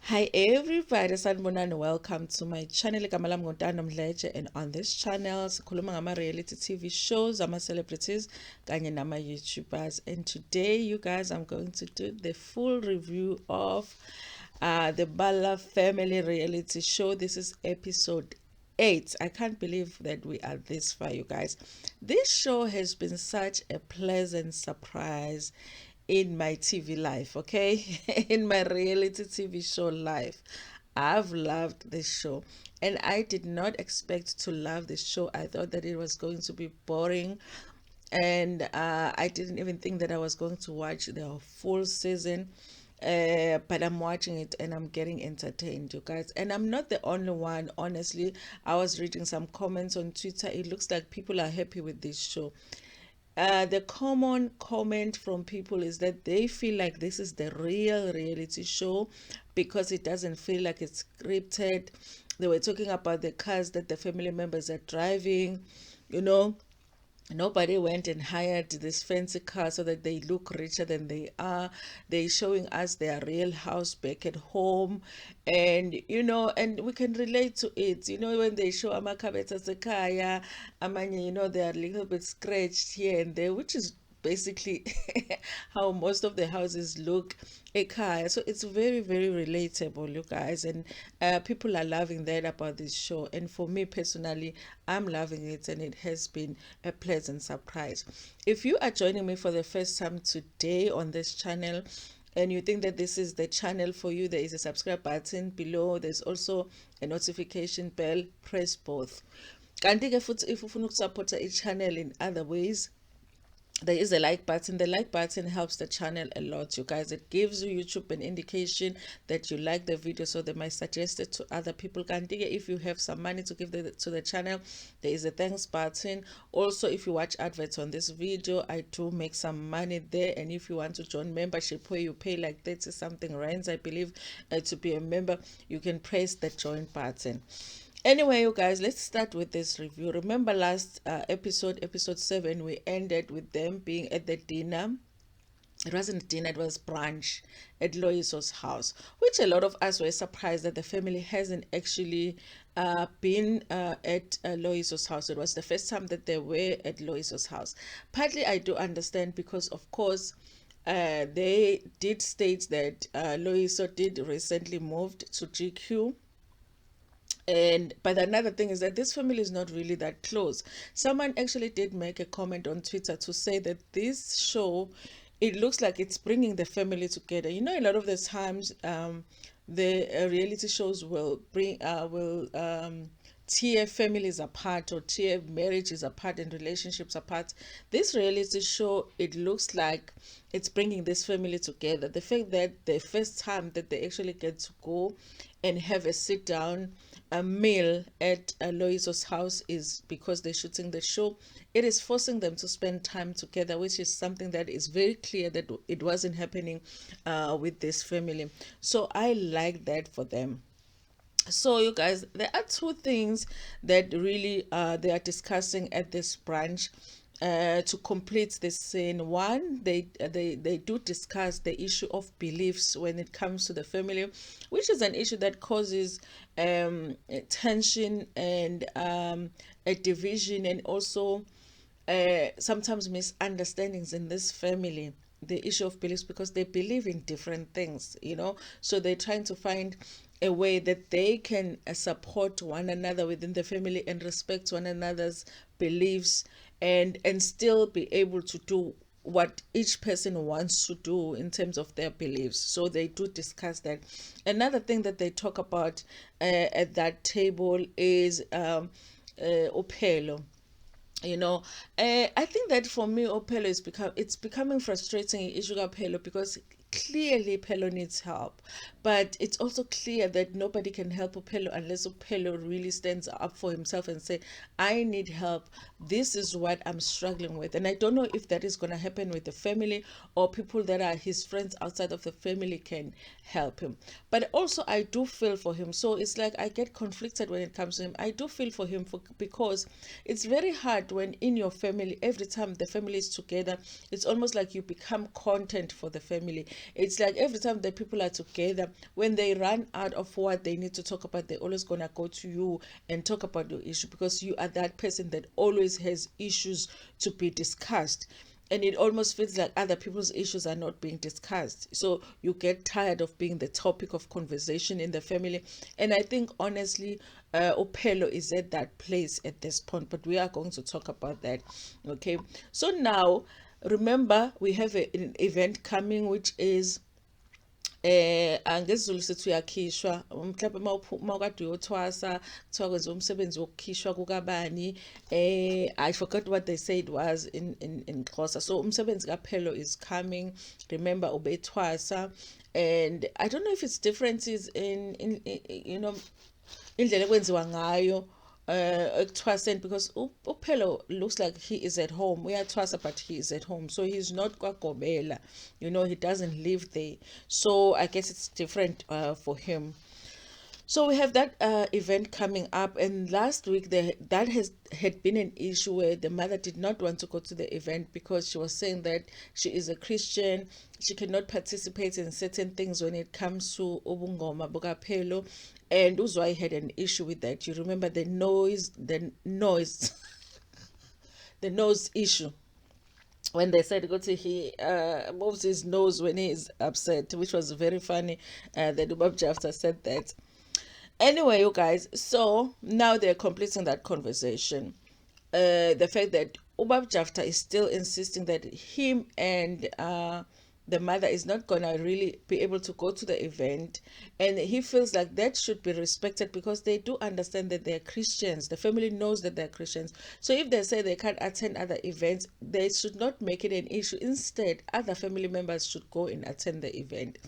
Hi everybody, sanibonani, welcome to my channel. Igama lami Ntando Mdletshe, and on this channel sikhuluma ngama reality TV shows, ama celebrities kanye nama YouTubers. And today, you guys, I'm going to do the full review of the Bala family reality show. This is episode 8. I can't believe that we are this far, you guys. This show has been such a pleasant surprise in my TV life, okay? In my reality TV show life. I've loved this show, and I did not expect to love this show. I thought that it was going to be boring, and I didn't even think that I was going to watch the full season. But I'm watching it and I'm getting entertained, you guys. And I'm not the only one, honestly. I was reading some comments on Twitter. It looks like people are happy with this show. The common comment from people is that they feel like this is the real reality show because it doesn't feel like it's scripted. They were talking about the cars that the family members are driving, you know. Nobody went and hired this fancy car so that they look richer than they are. They're showing us their real house back at home. And, and we can relate to it. When they show Amakabeta Sekaya, Amanya, they are a little bit scratched here and there, which is basically how most of the houses look ekhaya. So it's very, very relatable, you guys, and people are loving that about this show. And for me personally, I'm loving it, and it has been a pleasant surprise. If you are joining me for the first time today on this channel, and you think that this is the channel for you, there is a subscribe button below. There's also a notification bell. Press both. Kanti-ke futhi if ufuna ukusupporta i-channel in other ways, there is a like button. The like button helps the channel a lot, you guys. It gives YouTube an indication that you like the video, so they might suggest it to other people. If you have some money to give to the channel, there is a thanks button. Also, if you watch adverts on this video, I do make some money there. And if you want to join membership, where you pay like 30 something rands, I believe, to be a member, you can press the join button. Anyway, you guys, let's start with this review. Remember last episode 7, we ended with them being at the dinner. It wasn't dinner, it was brunch at Loiso's house, which a lot of us were surprised that the family hasn't actually been at Loiso's house. It was the first time that they were at Loiso's house. Partly I do understand because, of course, they did state that Loiso did recently moved to GQ. And but another thing is that this family is not really that close. Someone actually did make a comment on Twitter to say that this show, it looks like it's bringing the family together. A lot of the times, the reality shows will tear families apart or tear marriages apart and relationships apart. This reality show, it looks like it's bringing this family together. The fact that the first time that they actually get to go and have a sit down a meal at Loiso's house is because they're shooting the show. It is forcing them to spend time together, which is something that is very clear that it wasn't happening with this family. So I like that for them. So you guys, there are two things that really they are discussing at this branch to complete this scene. One, they do discuss the issue of beliefs when it comes to the family, which is an issue that causes tension and a division, and also sometimes misunderstandings in this family. The issue of beliefs, because they believe in different things, so they're trying to find a way that they can support one another within the family and respect one another's beliefs, and still be able to do what each person wants to do in terms of their beliefs. So they do discuss that. Another thing that they talk about at that table is Opelo. I think that for me, Opelo it's becoming frustrating issue Opelo, because clearly Pelo needs help, but it's also clear that nobody can help Opelo unless Opelo really stands up for himself and say, I need help, this is what I'm struggling with. And I don't know if that is going to happen with the family, or people that are his friends outside of the family can help him. But also I do feel for him, so it's like I get conflicted when it comes to him. I do feel for him because it's very hard when in your family, every time the family is together, it's almost like you become content for the family. It's like every time that people are together, when they run out of what they need to talk about, they're always gonna go to you and talk about your issue, because you are that person that always has issues to be discussed. And it almost feels like other people's issues are not being discussed, so you get tired of being the topic of conversation in the family. And I think honestly, Opelo is at that place at this point, but we are going to talk about that. Okay, so now remember, we have an event coming, which is ngesiZulu sithi uyakhishwa, mhlawumbe mawukade uyothwasa kuthiwa kwenziwa umsebenzi wokukhishwa kukabani. I forgot what they said was in Xhosa. So umsebenzi kaPhelo is coming. Remember, ubethwasa. And I don't know if it's differences in you know, indlela ekwenziwa ngayo ekuthwaseni, because uPhelo looks like he is at home. Uyathwasa, but he is at home, so he's not kwaGobela, you know, he doesn't live there. So I guess it's different for him. So we have that event coming up, and last week that had been an issue where the mother did not want to go to the event because she was saying that she is a Christian, she cannot participate in certain things when it comes to ubungoma bukaPhelo, and Uzwai had an issue with that. You remember the noise, the nose issue, when they said go to he moves his nose when he is upset, which was very funny. That Jafta said that. Anyway, you guys, so now they're completing that conversation. The fact that Ubab Jafta is still insisting that him and the mother is not gonna really be able to go to the event, and he feels like that should be respected because they do understand that they're Christians. The family knows that they're Christians. So if they say they can't attend other events, they should not make it an issue. Instead, other family members should go and attend the event.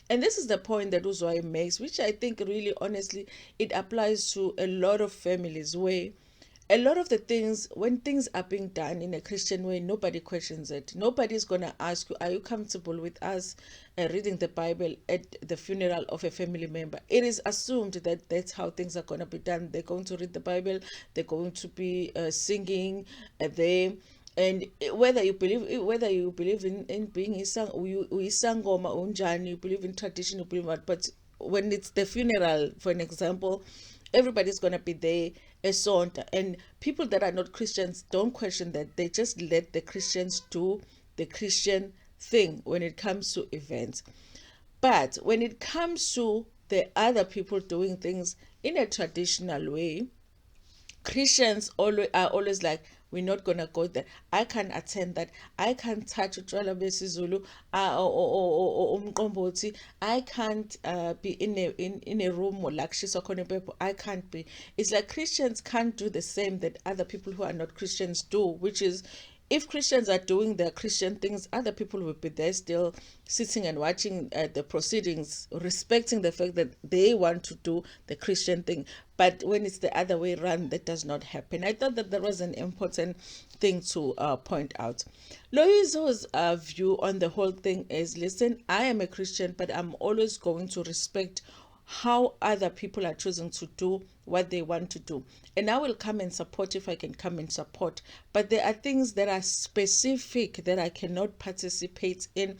And this is the point that Uzwai makes, which I think really honestly, it applies to a lot of families, where a lot of the things, when things are being done in a Christian way, nobody questions it. Nobody's going to ask you, are you comfortable with us reading the Bible at the funeral of a family member? It is assumed that that's how things are going to be done. They're going to read the Bible, they're going to be singing there. And whether you believe in being uyisangoma unjani, you believe in tradition, you believe what, but when it's the funeral, for an example, everybody's gonna be there a sonta, and people that are not Christians don't question that. They just let the Christians do the Christian thing when it comes to events. But when it comes to the other people doing things in a traditional way, Christians are always like, we're not gonna go there. I can't attend that. I can't touch utshwala besiZulu or umqombothi. I can't be in a room or like I can't be. It's like Christians can't do the same that other people who are not Christians do, which is, if Christians are doing their Christian things, other people will be there still sitting and watching the proceedings, respecting the fact that they want to do the Christian thing. But when it's the other way around, that does not happen. I thought that was an important thing to point out. Loizo's view on the whole thing is, listen, I am a Christian, but I'm always going to respect how other people are choosing to do what they want to do, and I will come and support if I can come and support. But there are things that are specific that I cannot participate in.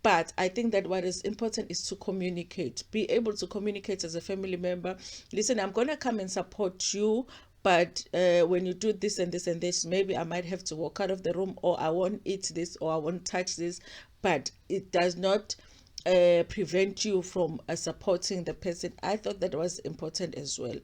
But I think that what is important is to communicate, be able to communicate as a family member. Listen, I'm going to come and support you, but when you do this and this and this, maybe I might have to walk out of the room, or I won't eat this, or I won't touch this. But it does not prevent you from supporting the person. I thought that was important as well.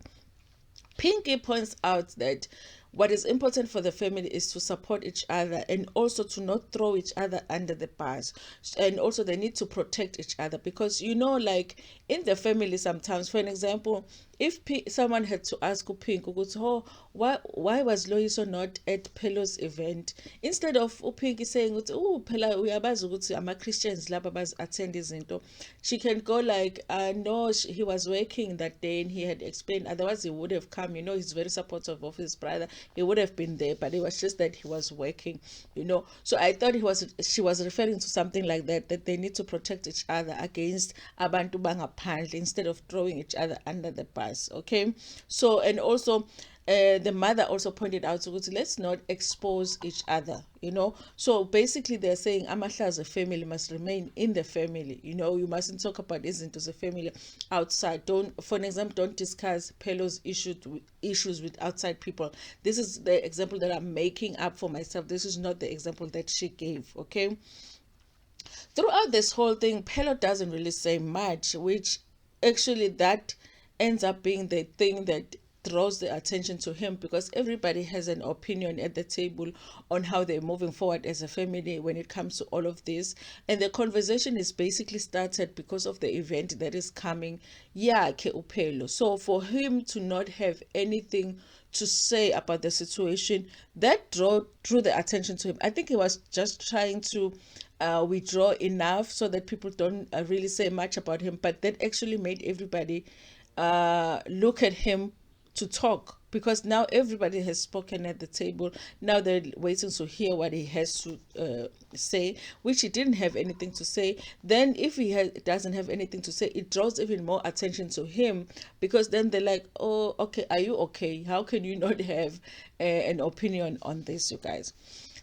Pinky points out that what is important for the family is to support each other, and also to not throw each other under the bus. And also they need to protect each other, because you know, like in the family sometimes, for an example, if someone had to ask Pink, oh, why was Loiso not at Pelo's event, instead of Pink saying, oh, Pela, uyabazi ukuthi ama Christians laba baz attend izinto, she can go like, no, he was working that day and he had explained, otherwise he would have come. You know, he's very supportive of his brother, he would have been there, but it was just that he was working, you know. So I thought she was referring to something like that they need to protect each other against abantu bangaphandle, instead of throwing each other under the bus. us, okay? So, and also the mother also pointed out, so let's not expose each other, you know. So basically they're saying amahla's family must remain in the family, you know. You mustn't talk about isn't as a family outside. Don't, for an example, don't discuss Pelo's issues with outside people. This is the example that I'm making up for myself. This is not the example that she gave, okay? Throughout this whole thing, Pelo doesn't really say much, which actually that ends up being the thing that draws the attention to him, because everybody has an opinion at the table on how they're moving forward as a family when it comes to all of this. And the conversation is basically started because of the event that is coming. Yeah, ke upelo. So for him to not have anything to say about the situation, that drew the attention to him. I think he was just trying to withdraw enough so that people don't really say much about him, but that actually made everybody look at him to talk, because now everybody has spoken at the table. Now they're waiting to hear what he has to say, which he didn't have anything to say. Then if he doesn't have anything to say, it draws even more attention to him, because then they're like, oh, okay, are you okay? How can you not have an opinion on this, you guys?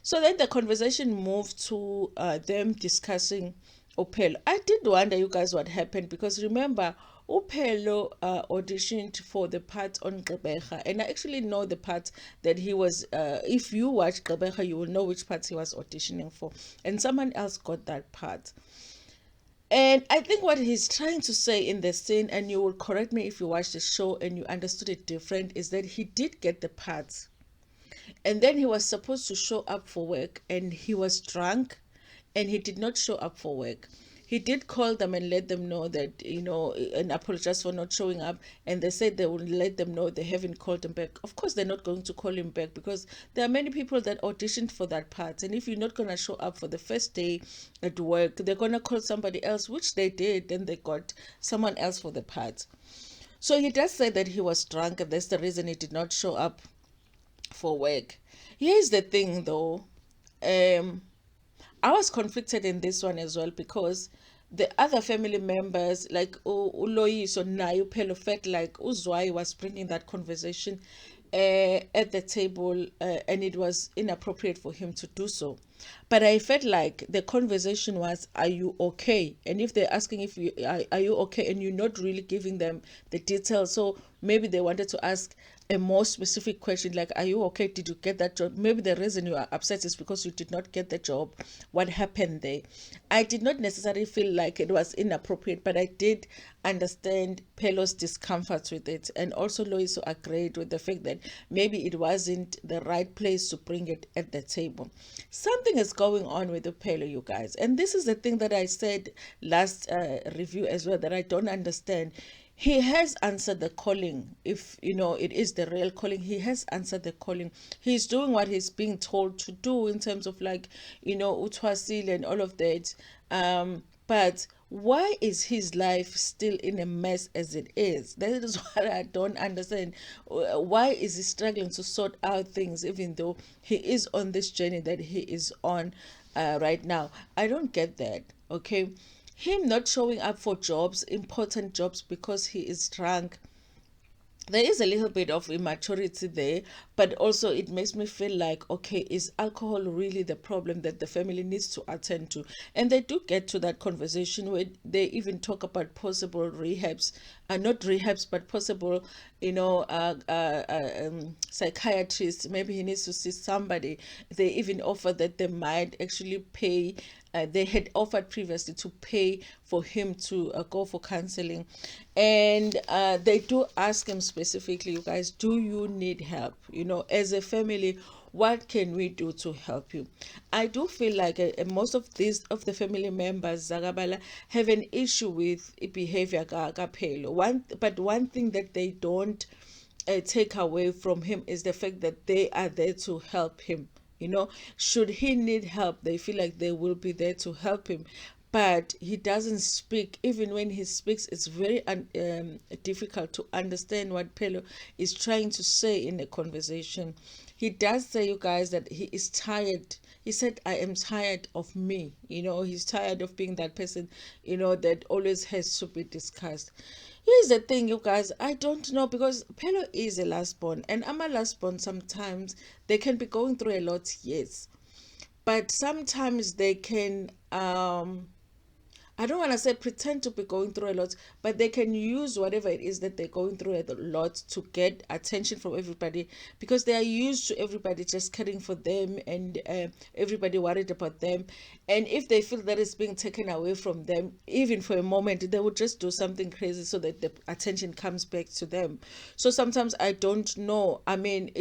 So then the conversation moved to them discussing Upelo. I did wonder, you guys, what happened, because remember, Upelo auditioned for the part on Gqeberha, and I actually know the part that he was. If you watch Gqeberha, you will know which part he was auditioning for, and someone else got that part. And I think what he's trying to say in the scene, and you will correct me if you watch the show and you understood it different, is that he did get the parts, and then he was supposed to show up for work, and he was drunk and he did not show up for work. He did call them and let them know that, you know, and apologize for not showing up. And they said they would let them know they haven't called him back. Of course, they're not going to call him back, because there are many people that auditioned for that part. And if you're not going to show up for the first day at work, they're going to call somebody else, which they did. Then they got someone else for the part. So he does say that he was drunk, and that's the reason he did not show up for work. Here's the thing, though. Um, I was conflicted in this one as well, because the other family members, like Uloyiso Nayu Pelo, felt like Uzwai was bringing that conversation at the table, and it was inappropriate for him to do so. But I felt like the conversation was, are you okay? And if they're asking if you are you okay, and you're not really giving them the details, so maybe they wanted to ask a more specific question, like, are you okay? Did you get that job? Maybe the reason you are upset is because you did not get the job. What happened there? I did not necessarily feel like it was inappropriate, but I did understand Pelo's discomfort with it. And also Loiso agreed with the fact that maybe it wasn't the right place to bring it at the table. Something is going on with the Pelo, you guys. And this is the thing that I said last review as well, that I don't understand. He has answered the calling. If you know it is the real calling, he has answered the calling. He's doing what he's being told to do in terms of, like, you know, utwasil and all of that. But why is his life still in a mess as it is? That is what I don't understand. Why is he struggling to sort out things, even though he is on this journey that he is on right now? I don't get that. Okay, him not showing up for jobs, important jobs, because he is drunk, there is a little bit of immaturity there, but also it makes me feel like, okay, is alcohol really the problem that the family needs to attend to? And they do get to that conversation where they even talk about possible rehabs, not rehabs, but possible, you know, psychiatrists. Maybe he needs to see somebody. They even offer that they might actually pay. They had offered previously to pay for him to go for counseling, and they do ask him specifically, you guys, do you need help? You know, as a family, what can we do to help you? I do feel like most of the family members, Zagabala, have an issue with behavior Pelo. One thing that they don't take away from him is the fact that they are there to help him. You know, should he need help, they feel like they will be there to help him. But he doesn't speak. Even when he speaks, it's very difficult to understand what Pelo is trying to say in a conversation. He does say, you guys, that he is tired. He said, I am tired of me. He's tired of being that person, that always has to be discussed. Here's the thing, you guys, I don't know, because Pelo is a last born, and I'm a last born. Sometimes they can be going through a lot, yes, but sometimes they can I don't want to say pretend to be going through a lot, but they can use whatever it is that they're going through a lot to get attention from everybody, because they are used to everybody just caring for them, and everybody worried about them. And if they feel that it's being taken away from them, even for a moment, they would just do something crazy so that the attention comes back to them. So sometimes I don't know. I mean,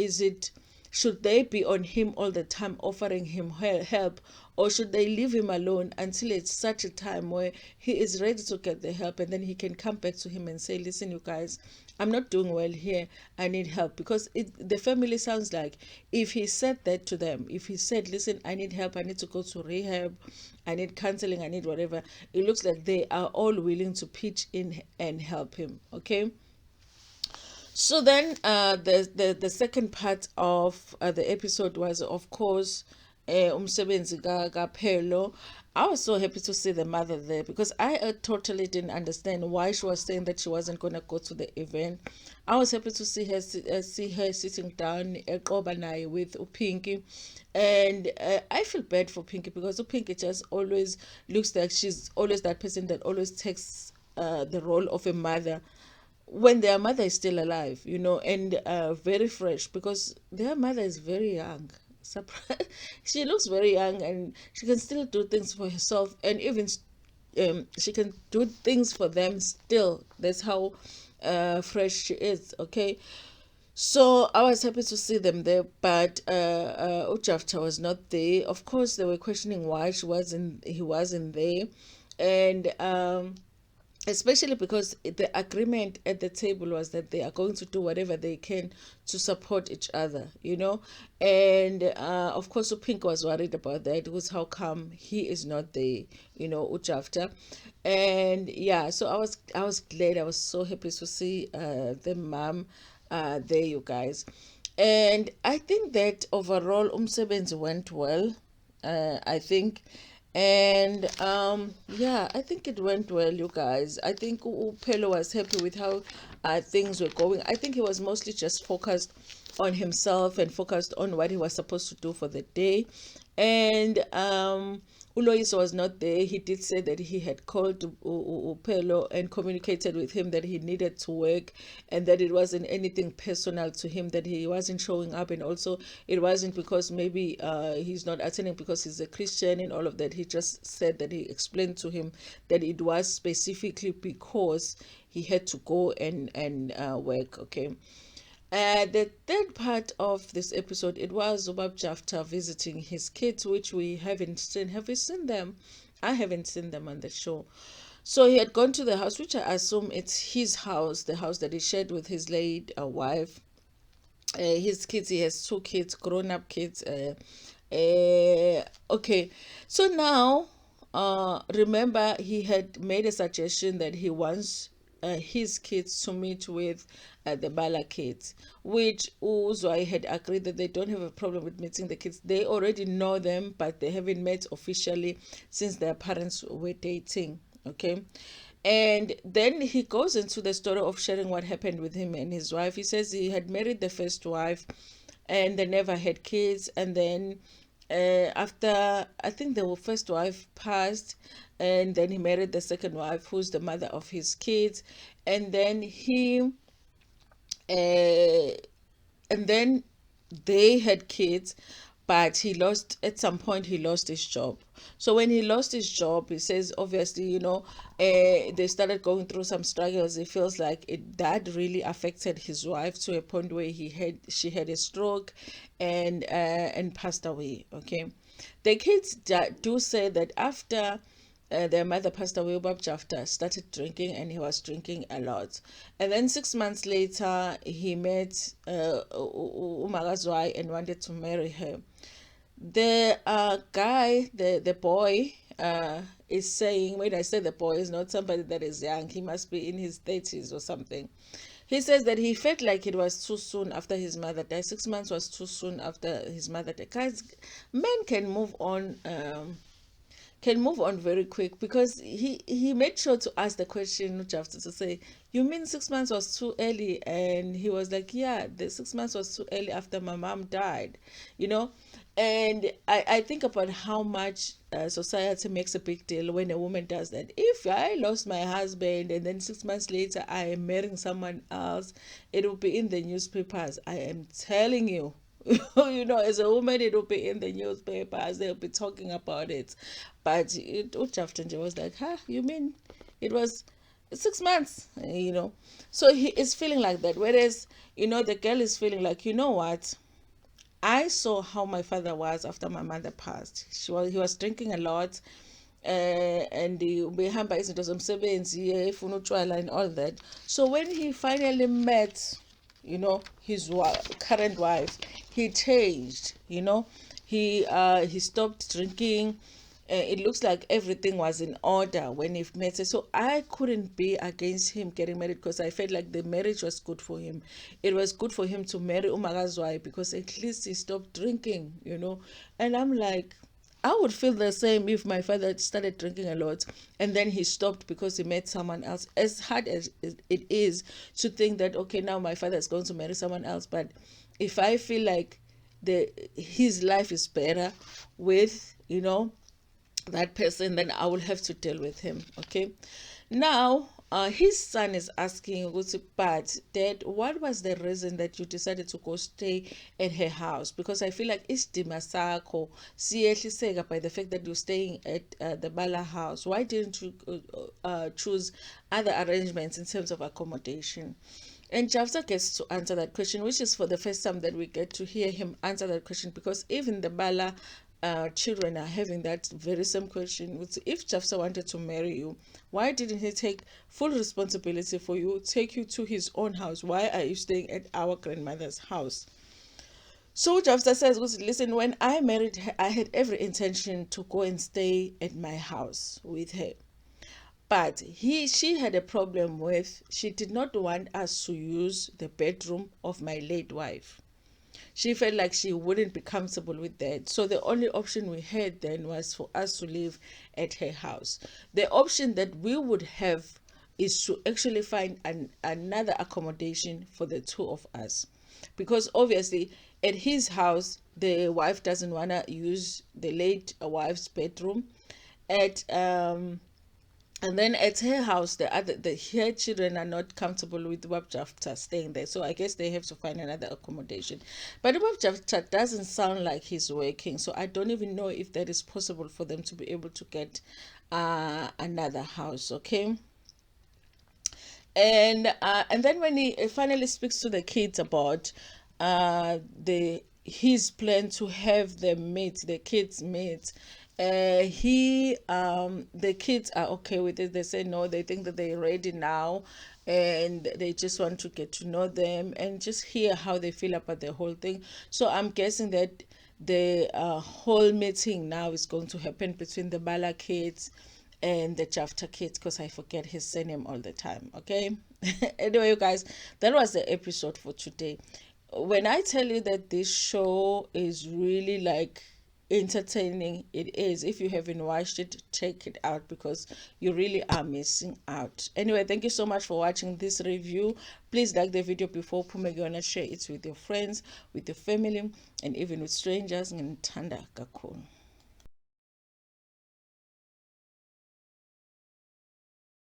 should they be on him all the time, offering him help, or should they leave him alone until it's such a time where he is ready to get the help, and then he can come back to him and say, listen, you guys, I'm not doing well here, I need help? Because the family sounds like, if he said that to them, if he said, listen, I need help, I need to go to rehab, I need counseling, I need whatever, it looks like they are all willing to pitch in and help him. Okay. So then, the second part of the episode was, of course, umsebenzi kaPhelo. I was so happy to see the mother there, because I totally didn't understand why she was saying that she wasn't gonna go to the event. I was happy to see her sitting down with Pinky, and I feel bad for Pinky, because Pinky just always looks like she's always that person that always takes the role of a mother when their mother is still alive, and very fresh, because their mother is very young. Surprise. She looks very young, and she can still do things for herself, and even she can do things for them still. That's how fresh she is. Okay. So I was happy to see them there, but Jafta was not there. Of course, they were questioning why he wasn't there, and especially because the agreement at the table was that they are going to do whatever they can to support each other, and of course Pink was worried about that. It was, how come he is not there, Ujafta. And yeah, so I was glad, I was so happy to see the mom there, you guys. And I think that overall umsebenzi went well, I think. And yeah, I think it went well, you guys. I think Pelo was happy with how things were going. I think he was mostly just focused on himself and focused on what he was supposed to do for the day. And Ulois was not there. He did say that he had called Upelo and communicated with him that he needed to work, and that it wasn't anything personal to him, that he wasn't showing up, and also it wasn't because maybe he's not attending because he's a Christian and all of that. He just said that he explained to him that it was specifically because he had to go and work. Okay. The third part of this episode, it was Ubab Jafta visiting his kids, which we haven't seen. Have we seen them? I haven't seen them on the show. So he had gone to the house, which I assume it's his house, the house that he shared with his late wife. His kids, he has two kids, grown-up kids. Okay, so now, remember, he had made a suggestion that he wants his kids to meet with the Bala kids, which Uzwai had agreed that they don't have a problem with meeting the kids. They already know them, but they haven't met officially since their parents were dating. Okay. And then he goes into the story of sharing what happened with him and his wife. He says he had married the first wife and they never had kids. And then after, I think the first wife passed, and then he married the second wife, who's the mother of his kids. And then uh, and then they had kids, but he lost, at some point he lost his job. So when he lost his job, he says, obviously, they started going through some struggles. He feels like that really affected his wife to a point where she had a stroke and passed away. Okay. The kids do say that after their mother passed away, Bob Jafta started drinking, and he was drinking a lot. And then 6 months later, he met Umagazwai and wanted to marry her. The guy, the boy, is saying, when I say the boy, is not somebody that is young. He must be in his 30s or something. He says that he felt like it was too soon after his mother died. 6 months was too soon after his mother died. Guys, men can move on very quick, because he made sure to ask the question, Jafta, to say, you mean 6 months was too early? And he was like, yeah, the 6 months was too early after my mom died, you know. And I think about how much society makes a big deal when a woman does that. If I lost my husband and then 6 months later I am marrying someone else, it will be in the newspapers. I am telling you. You know, as a woman, it will be in the newspapers. They'll be talking about it. But Jafta was like, huh, you mean it was 6 months, you know? So he is feeling like that. Whereas, you know, the girl is feeling like, you know what? I saw how my father was after my mother passed. He was drinking a lot, and behamba izinto zomsebenzi, efuna utshwala and all that. So when he finally met, you know, his current wife, he changed. You know, he stopped drinking. It looks like everything was in order when he met her. So I couldn't be against him getting married, because I felt like the marriage was good for him. It was good for him to marry Umagazwai, because at least he stopped drinking, you know. And I'm like, I would feel the same if my father started drinking a lot and then he stopped because he met someone else. As hard as it is to think that, okay, now my father is going to marry someone else, but if I feel like his life is better with, you know, that person, then I will have to deal with him. Okay. Now, his son is asking, but Dad, what was the reason that you decided to go stay at her house? Because I feel like isidima sakho siyehliseka by the fact that you're staying at the Bala house. Why didn't you choose other arrangements in terms of accommodation? And Jafta gets to answer that question, which is for the first time that we get to hear him answer that question, because even the Bala children are having that very same question. If Jafta wanted to marry you, why didn't he take full responsibility for you, take you to his own house? Why are you staying at our grandmother's house? So Jafta says, listen, when I married her, I had every intention to go and stay at my house with her. But she had a problem with, she did not want us to use the bedroom of my late wife. She felt like she wouldn't be comfortable with that. So the only option we had then was for us to live at her house. The option that we would have is to actually find another accommodation for the two of us. Because obviously at his house, the wife doesn't want to use the late wife's bedroom. At and then at her house, her children are not comfortable with Wabjafta staying there, so I guess they have to find another accommodation. But Wabjafta doesn't sound like he's working, so I don't even know if that is possible for them to be able to get another house. Okay. And then when he finally speaks to the kids about the his plan to have them meet, the kids meet, the kids are okay with it. They say no, they think that they're ready now, and they just want to get to know them and just hear how they feel about the whole thing. So I'm guessing that the whole meeting now is going to happen between the Bala kids and the Jafta kids, because I forget his surname all the time. Okay. Anyway, you guys, that was the episode for today. When I tell you that this show is really like entertaining, it is. If you haven't watched it, check it out, because you really are missing out. Anyway, thank you so much for watching this review. Please like the video before Pumegona, share it with your friends, with your family, and even with strangers. Ntanda kakhulu.